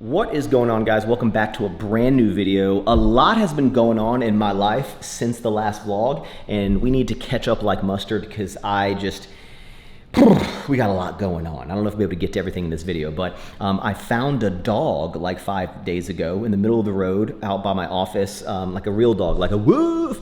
What is going on, guys? Welcome back to a brand new video. A lot has been going on in my life since the last vlog, and we need to catch up like mustard because we got a lot going on. I don't know if we'll be able to get to everything in this video, but I found a dog like 5 days ago in the middle of the road out by my office, like a real dog, like a woof.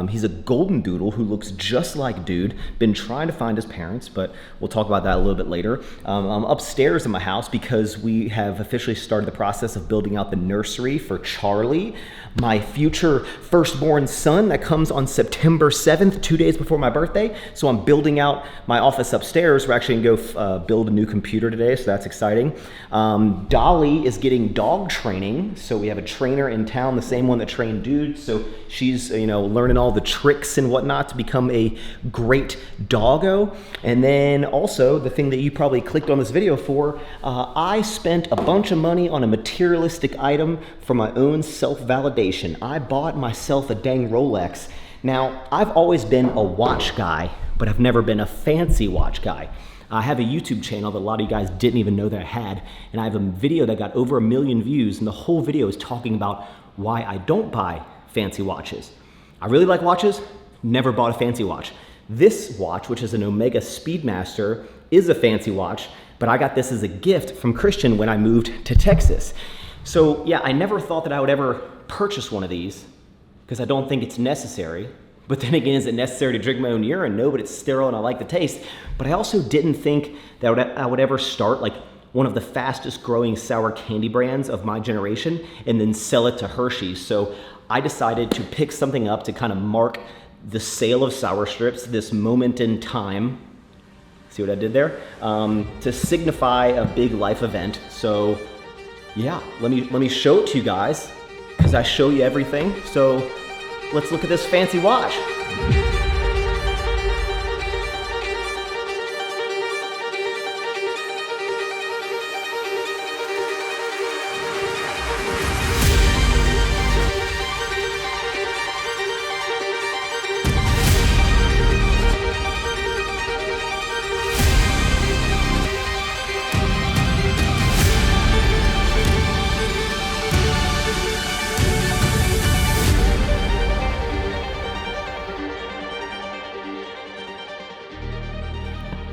He's a golden doodle who looks just like dude. Been trying to find his parents, but we'll talk about that a little bit later. I'm upstairs in my house because we have officially started the process of building out the nursery for Charlie, my future firstborn son that comes on September 7th, 2 days before my birthday. So I'm building out my office upstairs. We're actually gonna go build a new computer today, so that's exciting. Dolly is getting dog training, so we have a trainer in town, the same one that trained dude. So she's learning all the tricks and whatnot to become a great doggo. And then also the thing that you probably clicked on this video for, I spent a bunch of money on a materialistic item for my own self-validation. I bought myself a dang Rolex. Now, I've always been a watch guy, but I've never been a fancy watch guy. I have a YouTube channel that a lot of you guys didn't even know that I had, and I have a video that got over 1 million views, and the whole video is talking about why I don't buy fancy watches. I really like watches, never bought a fancy watch. This watch, which is an Omega Speedmaster, is a fancy watch, but I got this as a gift from Christian when I moved to Texas. So yeah, I never thought that I would ever purchase one of these because I don't think it's necessary. But then again, is it necessary to drink my own urine? No, but it's sterile and I like the taste. But I also didn't think that I would ever start like one of the fastest growing sour candy brands of my generation and then sell it to Hershey's. So I decided to pick something up to kind of mark the sale of Sour Strips, this moment in time. See what I did there? To signify a big life event. So yeah, let me show it to you guys because I show you everything. So let's look at this fancy watch.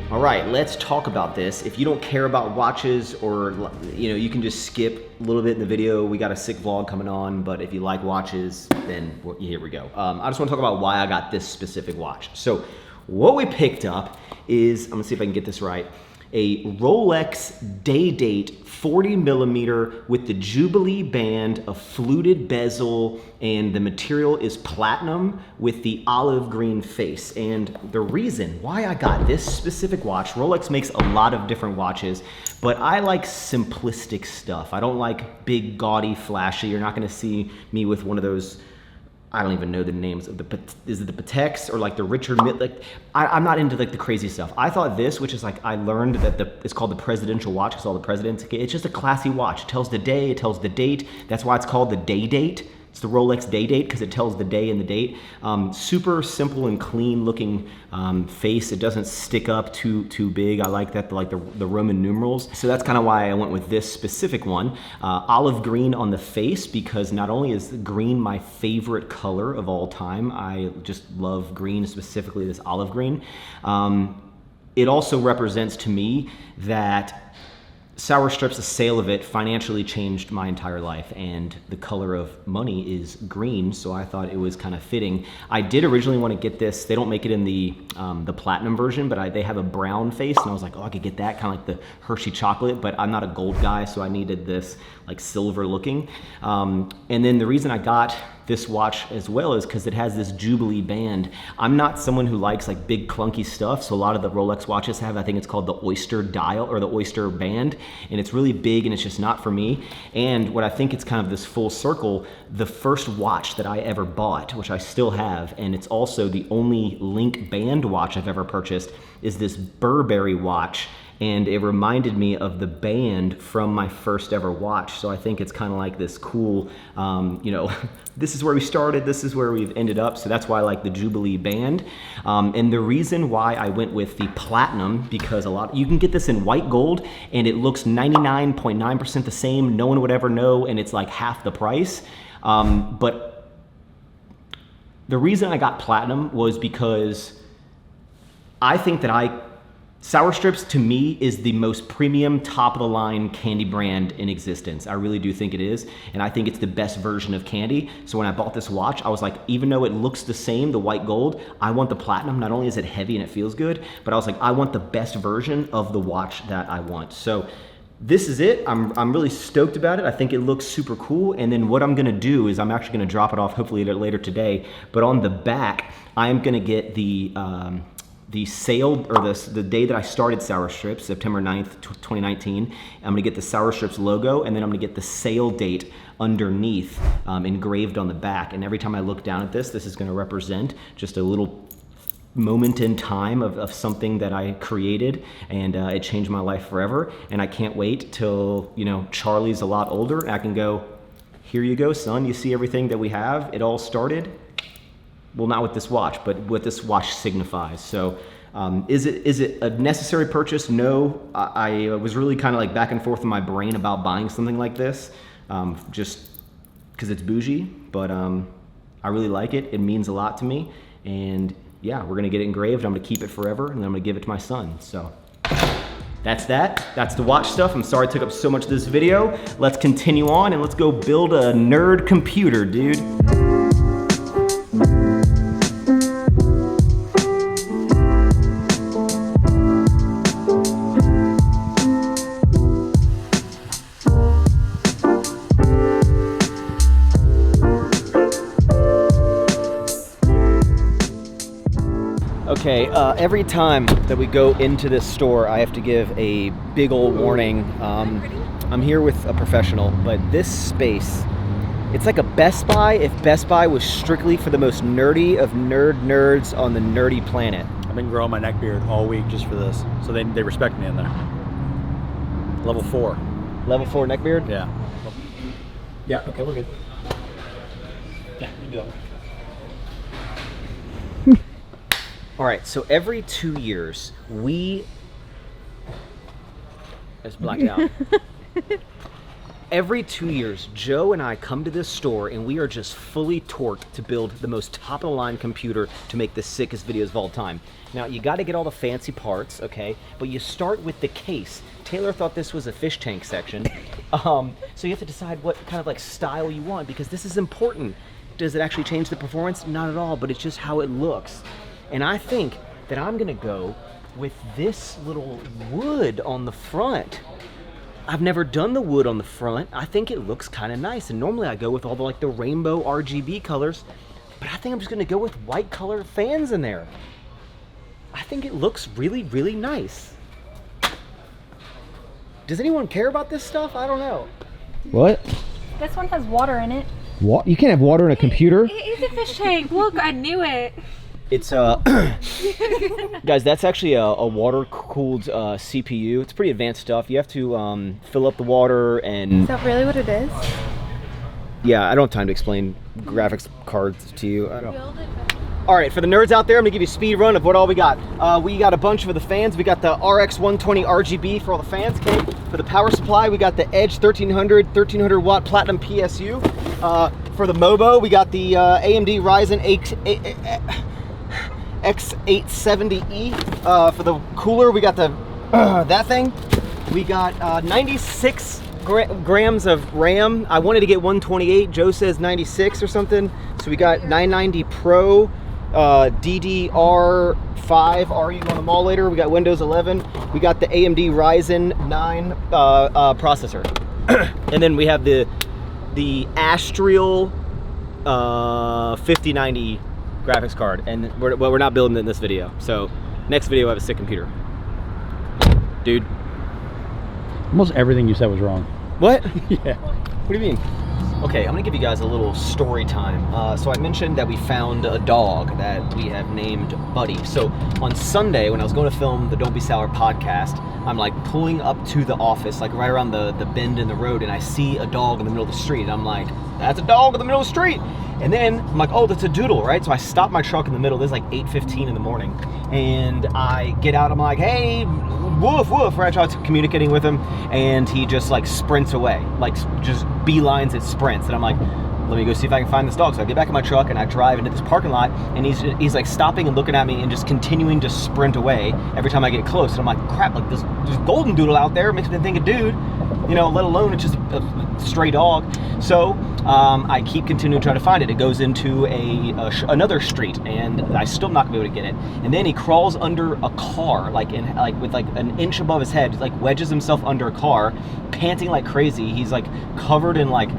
All right, let's talk about this. If you don't care about watches, or you can just skip a little bit in the video. We got a sick vlog coming on, but if you like watches, then here we go. I just want to talk about why I got this specific watch. So what we picked up is, I'm gonna see if I can get this right, a Rolex day date 40 millimeter with the Jubilee band, a fluted bezel, and the material is platinum with the olive green face. And the reason why I got this specific watch, Rolex makes a lot of different watches, but I like simplistic stuff. I don't like big, gaudy, flashy. You're not gonna see me with one of those, I don't even know the names of is it the Pateks or like the Richard Mille? Like, I'm not into like the crazy stuff. I thought this, which is like, I learned that it's called the presidential watch because all the presidents, it's just a classy watch. It tells the day, it tells the date. That's why it's called the day date. It's the Rolex day date because it tells the day and the date. Super simple and clean looking face. It doesn't stick up too big. I like that, like the Roman numerals. So that's kind of why I went with this specific one. Olive green on the face because not only is green my favorite color of all time, I just love green, specifically this olive green. It also represents to me that Sour Strips, the sale of it financially changed my entire life, and the color of money is green, so I thought it was kind of fitting. I did originally want to get this. They don't make it in the platinum version, but they have a brown face, and I was like, oh, I could get that, kind of like the Hershey chocolate, but I'm not a gold guy, so I needed this like silver looking. And then the reason I got this watch as well is because it has this Jubilee band. I'm not someone who likes like big clunky stuff, so a lot of the Rolex watches have, I think it's called the Oyster dial or the Oyster band, and it's really big and it's just not for me. And what I think it's kind of this full circle, the first watch that I ever bought, which I still have, and it's also the only link band watch I've ever purchased, is this Burberry watch. and it reminded me of the band from my first ever watch. So I think it's kind of like this cool, you know, this is where we started, this is where we've ended up. So that's why I like the Jubilee band. And the reason why I went with the platinum, because you can get this in white gold and it looks 99.9% the same. No one would ever know, and it's like half the price. But the reason I got platinum was because I think that Sour Strips to me is the most premium, top of the line candy brand in existence. I really do think it is, and I think it's the best version of candy. So when I bought this watch, I was like, even though it looks the same, the white gold, I want the platinum. Not only is it heavy and it feels good, but I was like, I want the best version of the watch that I want. So this is it. I'm really stoked about it. I think it looks super cool. And then what I'm gonna do is I'm actually gonna drop it off hopefully later today, but on the back, I'm gonna get the sale, or the day that I started Sour Strips, September 9th, 2019. I'm gonna get the Sour Strips logo, and then I'm gonna get the sale date underneath engraved on the back. And every time I look down at this is gonna represent just a little moment in time of something that I created, and it changed my life forever. And I can't wait till, you know, Charlie's a lot older and I can go, here you go, son, you see everything that we have. It all started, well, not with this watch, but what this watch signifies. So is it a necessary purchase? No. I was really kind of like back and forth in my brain about buying something like this, just because it's bougie, but I really like it. It means a lot to me, and yeah, we're gonna get it engraved. I'm gonna keep it forever, and then I'm gonna give it to my son. So that's that. That's the watch stuff. I'm sorry I took up so much of this video. Let's continue on and let's go build a nerd computer, dude. Okay, every time that we go into this store, I have to give a big old warning. I'm here with a professional, but this space, it's like a Best Buy if Best Buy was strictly for the most nerdy of nerds on the nerdy planet. I've been growing my neck beard all week just for this, so they respect me in there. Level 4. Level 4 neck beard? Yeah. Yeah, okay, we're good. Yeah, you do that. All right, so every 2 years, it's blacked out. Every 2 years, Joe and I come to this store and we are just fully torqued to build the most top of the line computer to make the sickest videos of all time. Now, you gotta get all the fancy parts, okay? But you start with the case. Taylor thought this was a fish tank section. So you have to decide what kind of like style you want, because this is important. Does it actually change the performance? Not at all, but it's just how it looks. And I think that I'm gonna go with this little wood on the front. I've never done the wood on the front. I think it looks kind of nice. And normally I go with all the like the rainbow RGB colors, but I think I'm just gonna go with white color fans in there. I think it looks really, really nice. Does anyone care about this stuff? I don't know. What? This one has water in it. What? You can't have water in a computer? It is a fish tank. Look, I knew it. It's guys, that's actually a water-cooled CPU. It's pretty advanced stuff. You have to fill up the water and... Is that really what it is? Yeah, I don't have time to explain graphics cards to you. I don't. All right, for the nerds out there, I'm gonna give you a speed run of what all we got. We got a bunch of the fans. We got the RX 120 RGB for all the fans. Okay. For the power supply, we got the Edge 1300 watt Platinum PSU. For the MOBO, we got the AMD Ryzen X870E. For the cooler, we got the that thing. We got 96 grams of RAM. I wanted to get 128. Joe says 96 or something. So we got 990 Pro, DDR5 RU on the mall later. We got Windows 11. We got the AMD Ryzen 9 processor. And then we have the Astral 5090 graphics card, and we're not building it in this video. So next video I have a sick computer. Dude. Almost everything you said was wrong. What? Yeah. What do you mean? Okay, I'm gonna give you guys a little story time. So I mentioned that we found a dog that we have named Buddy. So on Sunday, when I was going to film the Don't Be Sour podcast, I'm like pulling up to the office, like right around the bend in the road, and I see a dog in the middle of the street. And I'm like, that's a dog in the middle of the street. And then I'm like, oh, that's a doodle, right? So I stop my truck in the middle. This is like 8:15 in the morning. And I get out, I'm like, hey, woof, woof, right? I try communicating with him, and he just like sprints away, like just beelines it, sprints. And I'm like, let me go see if I can find this dog. So I get back in my truck and I drive into this parking lot, and he's like stopping and looking at me and just continuing to sprint away every time I get close. And I'm like, crap, like there's golden doodle out there, makes me think a dude, you know, let alone it's just a stray dog. So I keep continuing to try to find it. It goes into another street, and I still not gonna be able to get it. And then he crawls under a car, with an inch above his head, like wedges himself under a car, panting like crazy. He's like covered in like,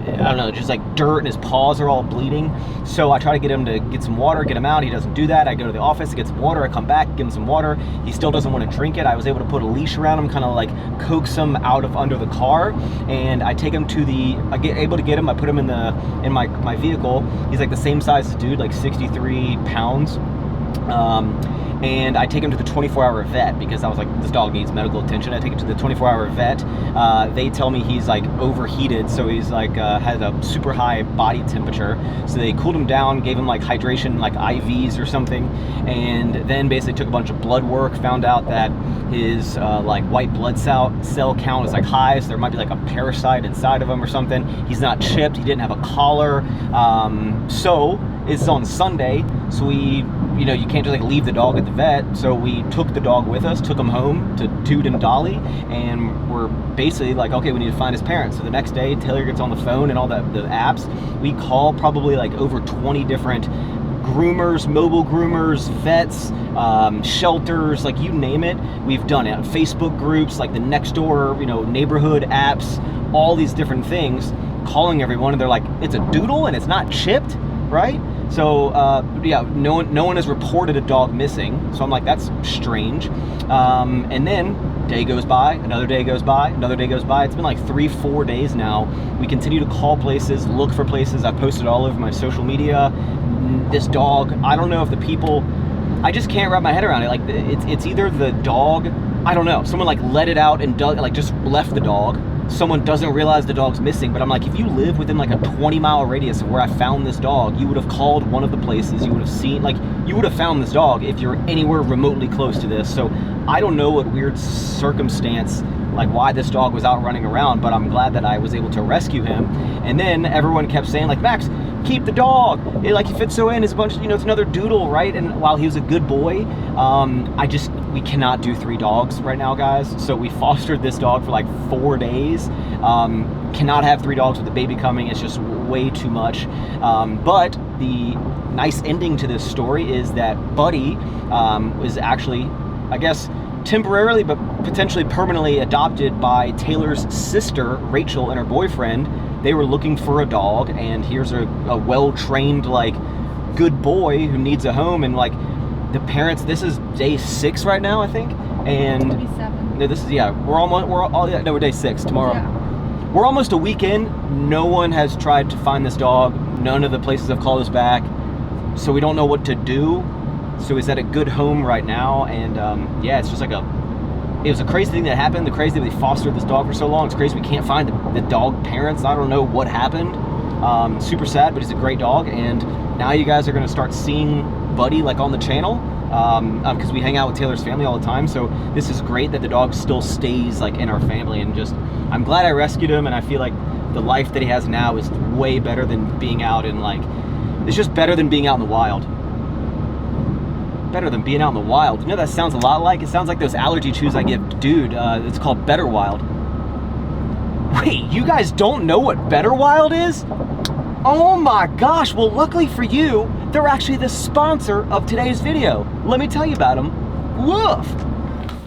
I don't know, just like dirt, and his paws are all bleeding. So I try to get him to get some water, get him out. He doesn't do that. I go to the office to get some water. I come back, give him some water. He still doesn't want to drink it. I was able to put a leash around him, kind of like coax him out of under the car, and I take him to I get able to get him. I put him in my vehicle. He's like the same size as dude, like 63 pounds. And I take him to the 24-hour vet because I was like, this dog needs medical attention. I take him to the 24-hour vet. They tell me he's like overheated, so he's like has a super high body temperature. So they cooled him down, gave him like hydration, like IVs or something, and then basically took a bunch of blood work, found out that his like white blood cell count is like high, so there might be like a parasite inside of him or something. He's not chipped, he didn't have a collar. So it's on Sunday, so you can't just like leave the dog at the vet. So we took the dog with us, took him home to Dude and Dolly, and we're basically like, okay, we need to find his parents. So the next day, Taylor gets on the phone and all the apps. We call probably like over 20 different groomers, mobile groomers, vets, shelters, like you name it. We've done it. Facebook groups, like the next door, neighborhood apps, all these different things, calling everyone, and they're like, it's a doodle and it's not chipped, right? So no one has reported a dog missing. So I'm like, that's strange. And then day goes by, another day goes by, another day goes by. It's been like 3-4 days now. We continue to call places, look for places. I've posted all over my social media. This dog, I don't know if the people, I just can't wrap my head around it. Like it's either the dog, I don't know. Someone like let it out and just left the dog. Someone doesn't realize the dog's missing, but I'm like, if you live within like a 20-mile radius of where I found this dog, you would have called one of the places, you would have seen, like, you would have found this dog if you're anywhere remotely close to this. So I don't know what weird circumstance, like why this dog was out running around, but I'm glad that I was able to rescue him. And then everyone kept saying like, Max, keep the dog. Like he fits so in, it's a bunch, it's another doodle, right? And while he was a good boy, we cannot do 3 dogs right now, guys. So we fostered this dog for like 4 days. Cannot have 3 dogs with the baby coming. It's just way too much. But the nice ending to this story is that Buddy was actually, I guess, temporarily but potentially permanently adopted by Taylor's sister, Rachel, and her boyfriend. They were looking for a dog, and here's a well-trained, like, good boy who needs a home. And like the parents, this is day 6 right now, I think, and Maybe 7. no, this is we're day 6 tomorrow. Yeah. We're almost a week in. No one has tried to find this dog. None of the places have called us back, so we don't know what to do. So he's at a good home right now, and it's just like it was a crazy thing that happened. The crazy that we fostered this dog for so long. It's crazy we can't find the dog parents. I don't know what happened. Super sad, but he's a great dog, and now you guys are going to start seeing Buddy like on the channel, because we hang out with Taylor's family all the time. So this is great that the dog still stays like in our family, and just I'm glad I rescued him, and I feel like the life that he has now is way better than being out in it's just better than being out in the wild. Better than being out in the wild. You know that sounds a lot like? It sounds like those allergy chews I give Dude. It's called Better Wild. Wait, you guys don't know what Better Wild is? Oh my gosh, well luckily for you, they're actually the sponsor of today's video. Let me tell you about them. Woof!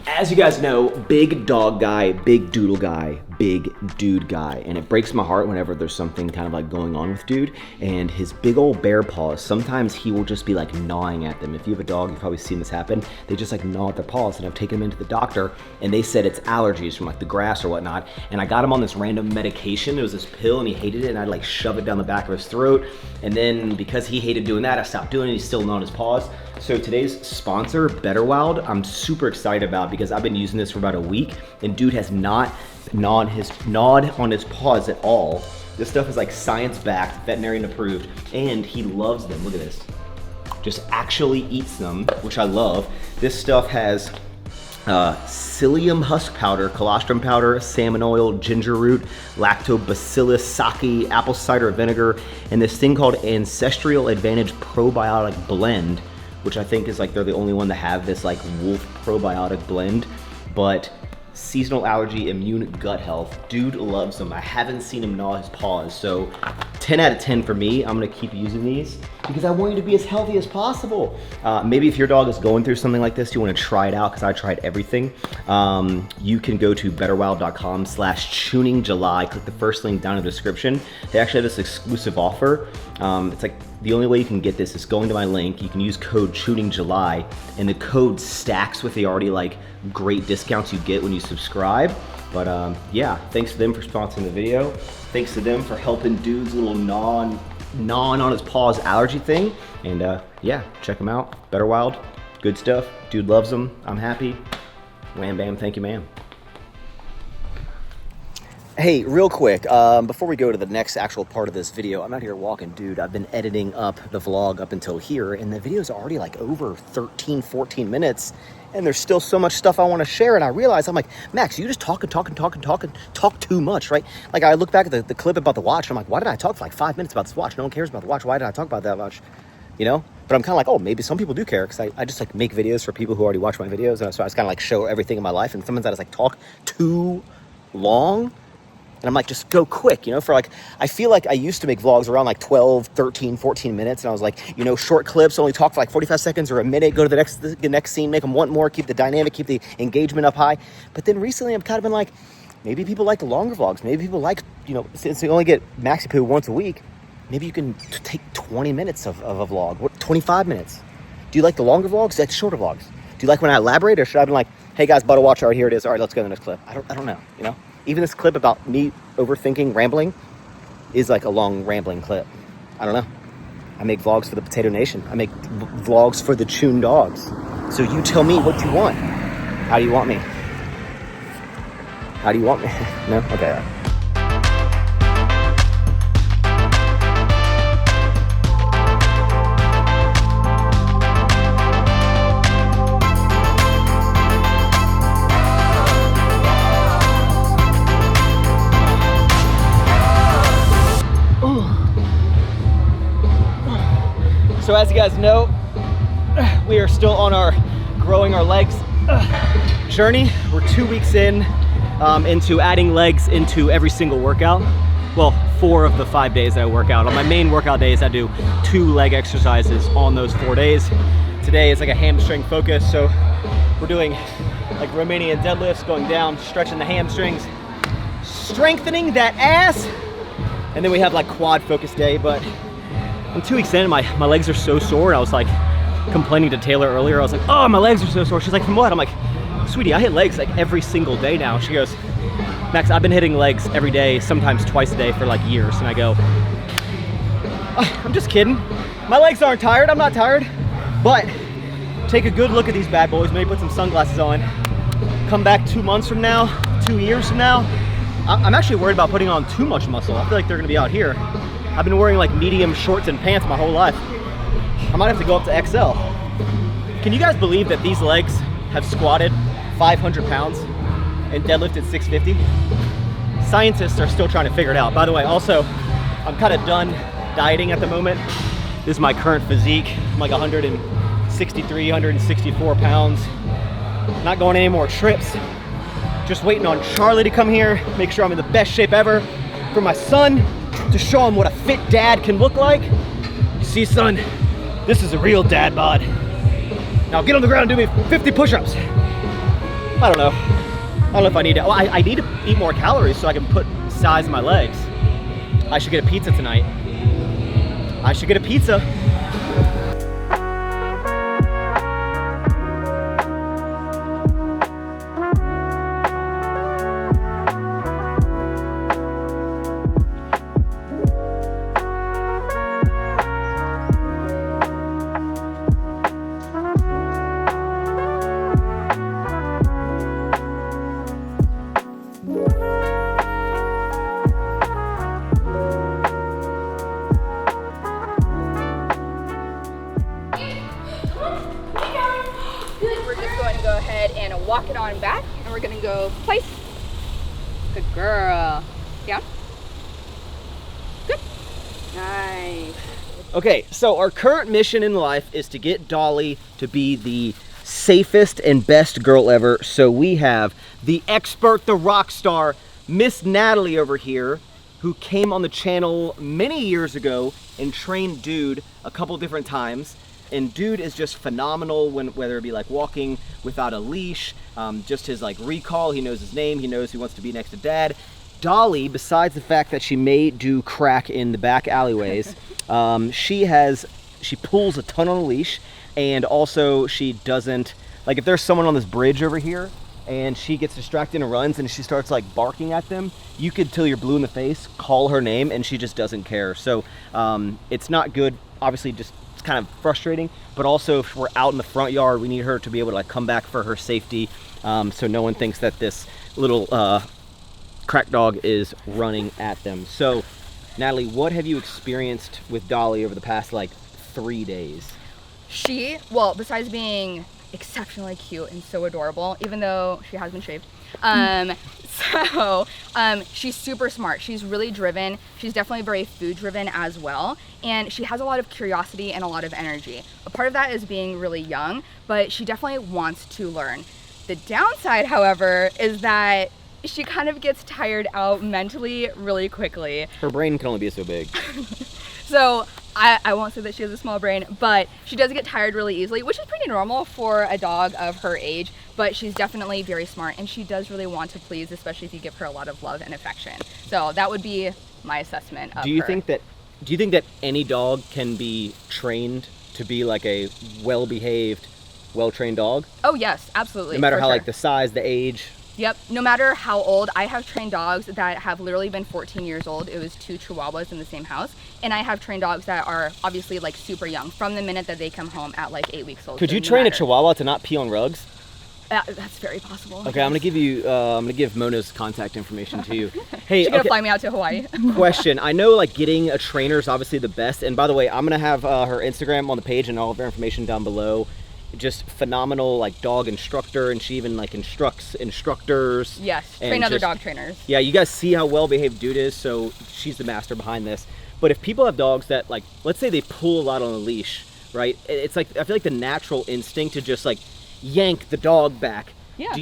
As you guys know, big dog guy, big doodle guy, big dude guy, and it breaks my heart whenever there's something kind of like going on with dude. And his big old bear paws, sometimes he will just be like gnawing at them. If you have a dog, you've probably seen this happen. They just like gnaw at their paws, and I've taken him into the doctor and they said it's allergies from like the grass or whatnot. And I got him on this random medication. It was this pill and he hated it, and I'd like shove it down the back of his throat. And then because he hated doing that, I stopped doing it. He's still gnawing his paws. So today's sponsor, Better Wild, I'm super excited about because I've been using this for about a week and dude has not gnawed on his paws at all. This stuff is like science-backed, veterinarian approved, and he loves them. Look at this. Just actually eats them, which I love. This stuff has psyllium husk powder, colostrum powder, salmon oil, ginger root, lactobacillus, sake, apple cider vinegar, and this thing called Ancestral Advantage Probiotic Blend, which I think is like they're the only one that have this like wolf probiotic blend. But seasonal allergy, immune, gut health. Dude loves them. I haven't seen him gnaw his paws. So 10 out of 10 for me. I'm gonna keep using these because I want you to be as healthy as possible. Maybe if your dog is going through something like this, you wanna try it out because I tried everything. You can go to betterwild.com/tuningjuly. Click the first link down in the description. They actually have this exclusive offer. It's like the only way you can get this is going to my link. You can use code tuningjuly, and the code stacks with the already like great discounts you get when you subscribe. But yeah, thanks to them for sponsoring the video. Thanks to them for helping dude's little gnawing on his paws allergy thing. And yeah, check them out. Better Wild, good stuff. Dude loves them. I'm happy. Wham bam, thank you, ma'am. Hey, real quick, before we go to the next actual part of this video, I'm out here walking, dude. I've been editing up the vlog up until here, and the video's already like over 13, 14 minutes, and there's still so much stuff I want to share. And I realize, I'm like, Max, you just talk too much, right? Like I look back at the clip about the watch, and I'm like, why did I talk for like 5 minutes about this watch? No one cares about the watch. Why did I talk about that much? You know? But I'm kind of like, oh, maybe some people do care, because I just like make videos for people who already watch my videos, and so I just kind of like show everything in my life, and sometimes I just like talk too long. And I'm like, just go quick, you know, for like, I feel like I used to make vlogs around like 12, 13, 14 minutes. And I was like, you know, short clips, only talk for like 45 seconds or a minute, go to the next scene, make them want more, keep the dynamic, keep the engagement up high. But then recently I've kind of been like, maybe people like the longer vlogs. Maybe people like, you know, since you only get Maxi Poo once a week, maybe you can take 20 minutes of a vlog, 25 minutes. Do you like the longer vlogs? Like shorter vlogs? Do you like when I elaborate, or should I be like, hey guys, bought a watch, all right, here it is. All right, let's go to the next clip. I don't know, you know? Even this clip about me overthinking, rambling, is like a long rambling clip. I don't know. I make vlogs for the Potato Nation. I make vlogs for the Chun dogs. So you tell me what you want. How do you want me? How do you want me? No? Okay. All right. So as you guys know, we are still on our growing our legs journey. We're 2 weeks into adding legs into every single workout. Well, 4 of the 5 days that I work out. On my main workout days, I do 2 leg exercises on those 4 days. Today is like a hamstring focus, so we're doing like Romanian deadlifts, going down, stretching the hamstrings, strengthening that ass, and then we have like quad focus day. But I'm 2 weeks in, my legs are so sore, and I was like complaining to Taylor earlier. I was like, oh, my legs are so sore. She's like, from what? I'm like, sweetie, I hit legs like every single day now. She goes, Max, I've been hitting legs every day, sometimes twice a day for like years. And I go, oh, I'm just kidding. My legs aren't tired, I'm not tired. But take a good look at these bad boys, maybe put some sunglasses on. Come back 2 months from now, 2 years from now. I'm actually worried about putting on too much muscle. I feel like they're gonna be out here. I've been wearing like medium shorts and pants my whole life. I might have to go up to XL. Can you guys believe that these legs have squatted 500 pounds and deadlifted 650? Scientists are still trying to figure it out. By the way, also, I'm kind of done dieting at the moment. This is my current physique. I'm like 163, 164 pounds. Not going any more trips. Just waiting on Charlie to come here, make sure I'm in the best shape ever for my son, to show him what a fit dad can look like. You see, son, this is a real dad bod. Now get on the ground and do me 50 push-ups. I don't know. I don't know if I need to. Well, I need to eat more calories so I can put size in my legs. I should get a pizza tonight. I should get a pizza. We're just going to go ahead and walk it on back, and we're gonna go place. Good girl. Down. Good. Nice. Okay, so our current mission in life is to get Dolly to be the safest and best girl ever. So we have the expert, the rock star, Miss Natalie over here, who came on the channel many years ago and trained Dude a couple different times. And Dude is just phenomenal whether it be like walking without a leash, just his like recall, he knows his name, he knows he wants to be next to Dad. Dolly, besides the fact that she may do crack in the back alleyways, she pulls a ton on a leash, and also she doesn't, like if there's someone on this bridge over here and she gets distracted and runs and she starts like barking at them, you could, till you're blue in the face, call her name and she just doesn't care. So it's not good, obviously just it's kind of frustrating, but also if we're out in the front yard, we need her to be able to like come back for her safety, so no one thinks that this little crack dog is running at them. So Natalie, what have you experienced with Dolly over the past like 3 days? Well, besides being exceptionally cute and so adorable, even though she has been shaved, she's super smart. She's really driven. She's definitely very food driven as well, and she has a lot of curiosity and a lot of energy. A part of that is being really young, but she definitely wants to learn. The downside, however, is that she kind of gets tired out mentally really quickly. Her brain can only be so big. So I won't say that she has a small brain, but she does get tired really easily, which is pretty normal for a dog of her age, but she's definitely very smart, and she does really want to please, especially if you give her a lot of love and affection. So that would be my assessment of her. Do you think that any dog can be trained to be like a well-behaved, well-trained dog? Oh yes, absolutely. No matter for how sure. like the size, the age? Yep, no matter how old. I have trained dogs that have literally been 14 years old. It was 2 Chihuahuas in the same house. And I have trained dogs that are obviously like super young from the minute that they come home at like 8 weeks old. Could So you no train a matter. Chihuahua to not pee on rugs? That's very possible. Okay, I'm gonna give Mona's contact information to you. Hey, She's gonna okay, fly me out to Hawaii. question. I know like getting a trainer is obviously the best. And by the way, I'm gonna have her Instagram on the page and all of her information down below. Just phenomenal like dog instructor, and she even like instructs instructors. Yes, and train other just- dog trainers. Yeah, you guys see how well behaved Dude is, so she's the master behind this. But if people have dogs that like, let's say they pull a lot on a leash, right? It's like, I feel like the natural instinct to just like yank the dog back. Yeah.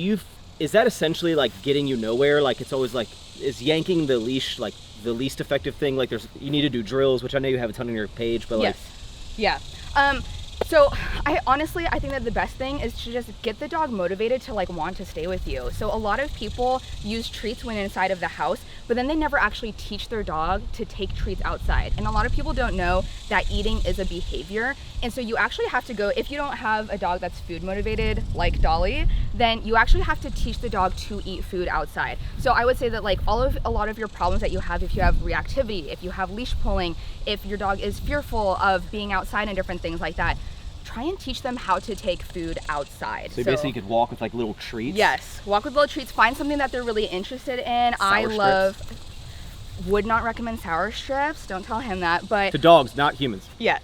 Is that essentially like getting you nowhere? Like it's always like, is yanking the leash like the least effective thing? Like you need to do drills, which I know you have a ton on your page, but like. Yes. Yeah. So I think that the best thing is to just get the dog motivated to like want to stay with you. So a lot of people use treats when inside of the house, but then they never actually teach their dog to take treats outside. And a lot of people don't know that eating is a behavior. And so you actually have to go, if you don't have a dog that's food motivated like Dolly, then you actually have to teach the dog to eat food outside. So I would say that like a lot of your problems that you have, if you have reactivity, if you have leash pulling, if your dog is fearful of being outside and different things like that, try and teach them how to take food outside. So basically you could walk with like little treats? Yes, walk with little treats, find something that they're really interested in. Would not recommend sour strips, don't tell him that, but. To dogs, not humans. Yeah.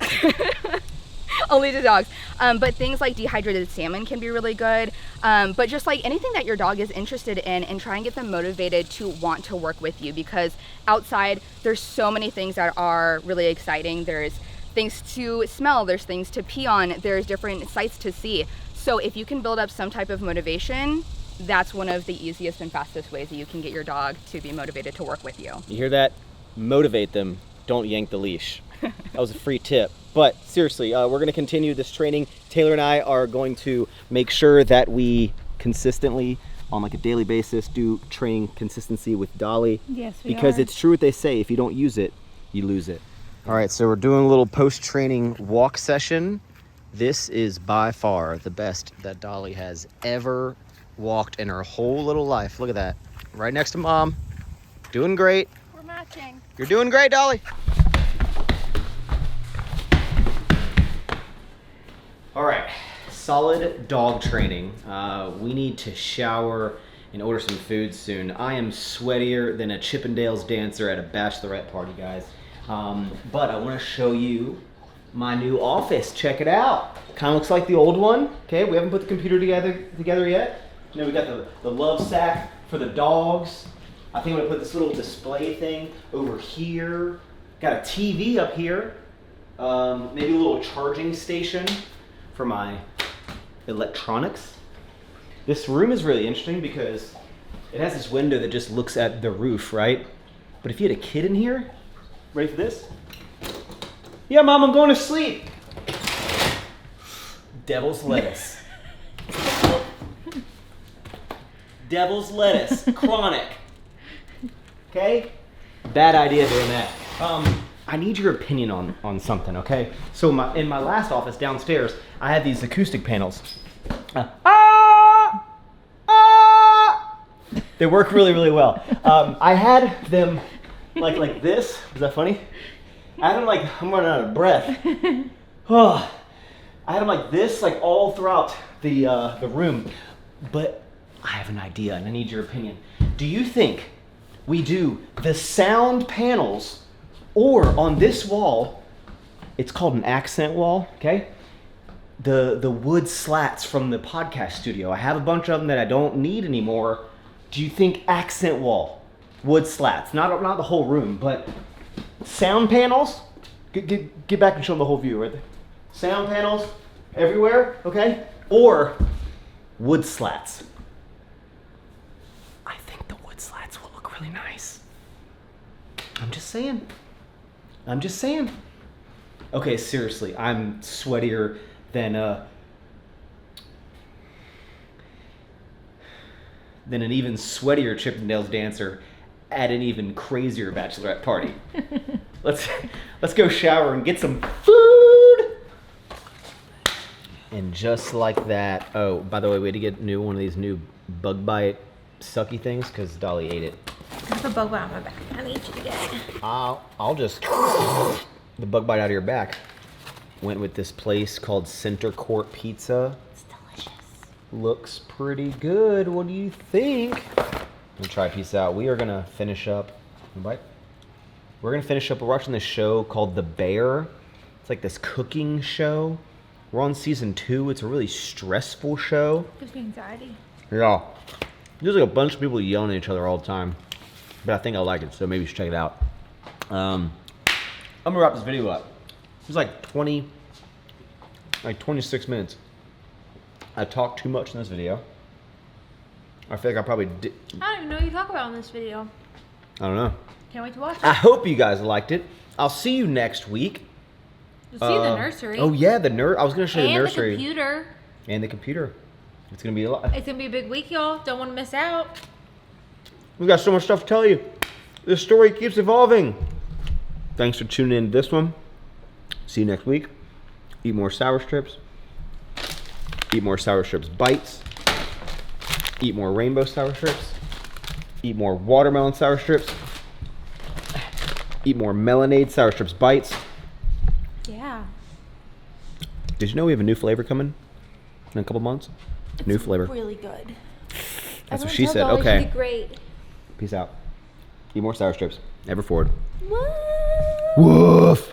Only to dogs. But things like dehydrated salmon can be really good. But just like anything that your dog is interested in, and try and get them motivated to want to work with you, because outside there's so many things that are really exciting. There's things to smell, there's things to pee on, there's different sights to see. So if you can build up some type of motivation, that's one of the easiest and fastest ways that you can get your dog to be motivated to work with you. You hear that? Motivate them. Don't yank the leash. That was a free tip. But seriously, we're going to continue this training. Taylor and I are going to make sure that we consistently on like a daily basis, do training consistency with Dolly. Yes, we Because are. it's true what they say, if you don't use it, you lose it. All right, so we're doing a little post-training walk session. This is by far the best that Dolly has ever walked in her whole little life. Look at that, right next to Mom. Doing great. We're matching. You're doing great, Dolly. All right, solid dog training. We need to shower and order some food soon. I am sweatier than a Chippendales dancer at a bachelorette party, guys. But I want to show you my new office. Check it out. Kind of looks like the old one. Okay, we haven't put the computer together yet. You know, we got the love sack for the dogs. I think I'm gonna put this little display thing over here. Got a TV up here. Maybe a little charging station for my electronics. This room is really interesting because it has this window that just looks at the roof, right? But if you had a kid in here, ready for this? Yeah, Mom, I'm going to sleep. Devil's lettuce. Devil's lettuce, chronic. Okay? Bad idea doing that. I need your opinion on something, okay? So in my last office downstairs, I had these acoustic panels. They work really, really well. I had them like this. Is that funny? I had them like, I'm running out of breath. Oh, I had them like this, like all throughout the room. But I have an idea and I need your opinion. Do you think we do the sound panels, or on this wall, it's called an accent wall, okay? The wood slats from the podcast studio. I have a bunch of them that I don't need anymore. Do you think accent wall, wood slats, not the whole room, but sound panels? Get back and show them the whole view, right there. Sound panels everywhere, okay? Or wood slats. I think the wood slats will look really nice. I'm just saying. Okay, seriously, I'm sweatier than an even sweatier Chippendales dancer at an even crazier bachelorette party. Let's go shower and get some food. And just like that, oh, by the way, we had to get one of these new bug bite sucky things because Dolly ate it. I have a bug bite on my back. I need you to get it. I'll just the bug bite out of your back. Went with this place called Center Court Pizza. It's delicious. Looks pretty good. What do you think? Let me try a piece out. We are gonna finish up. Bite. We're gonna finish up. We're watching this show called The Bear. It's like this cooking show. We're on season 2. It's a really stressful show. Gives me anxiety. Yeah. There's like a bunch of people yelling at each other all the time. But I think I like it, so maybe you should check it out. I'm gonna wrap this video up. It's like 26 minutes. I talked too much in this video. I feel like I probably did. I don't even know what you talk about in this video. I don't know. Can't wait to watch it. I hope you guys liked it. I'll see you next week. You'll see the nursery. Oh yeah, I was gonna show you the And the nursery. computer. And the computer. It's gonna be a lot. It's gonna be a big week, y'all. Don't want to miss out. We got so much stuff to tell you. This story keeps evolving. Thanks for tuning in to this one. See you next week. Eat more sour strips. Eat more sour strips bites. Eat more rainbow sour strips. Eat more watermelon sour strips. Eat more melonade sour strips bites. Yeah. Did you know we have a new flavor coming in a couple months? New flavor. Really good. That's what she said. Okay. Great. Peace out. Eat more sour strips. Ever forward. What? Woof.